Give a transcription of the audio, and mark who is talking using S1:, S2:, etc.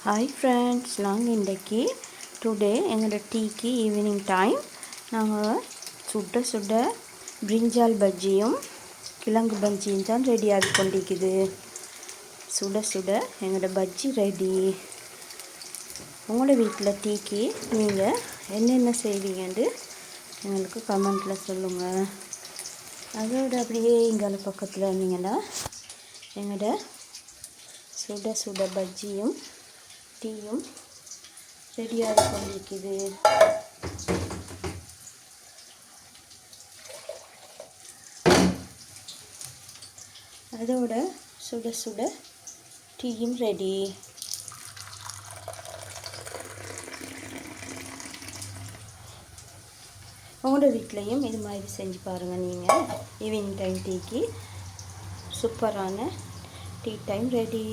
S1: Hi friends, நாங்கள் இன்றைக்கி today எங்களோட டீக்கு ஈவினிங் டைம் நாங்கள் சுட சுட பிரிஞ்சால் பஜ்ஜியும் கிழங்கு பஜ்ஜியும் தான் ரெடி ஆகி கொண்டிருக்குது. சுட சுட எங்களோட பஜ்ஜி ரெடி. உங்களோட வீட்டில் டீக்கு நீங்கள் என்னென்ன செய்வீங்கன்னு எங்களுக்கு கமெண்ட்டில் சொல்லுங்கள். அதோட அப்படியே இங்கால பக்கத்தில் இருந்தீங்கன்னா எங்களோட சுட சுட பஜ்ஜியும் டீயும் ரெடியாக கொண்டிருக்குது. அதோட சுட சுட டீயும் ரெடி. உங்களோட வீட்லேயும் இது மாதிரி செஞ்சு பாருங்கள். நீங்கள் ஈவினிங் டைம் டீக்கு சூப்பரான டீ டைம் ரெடி.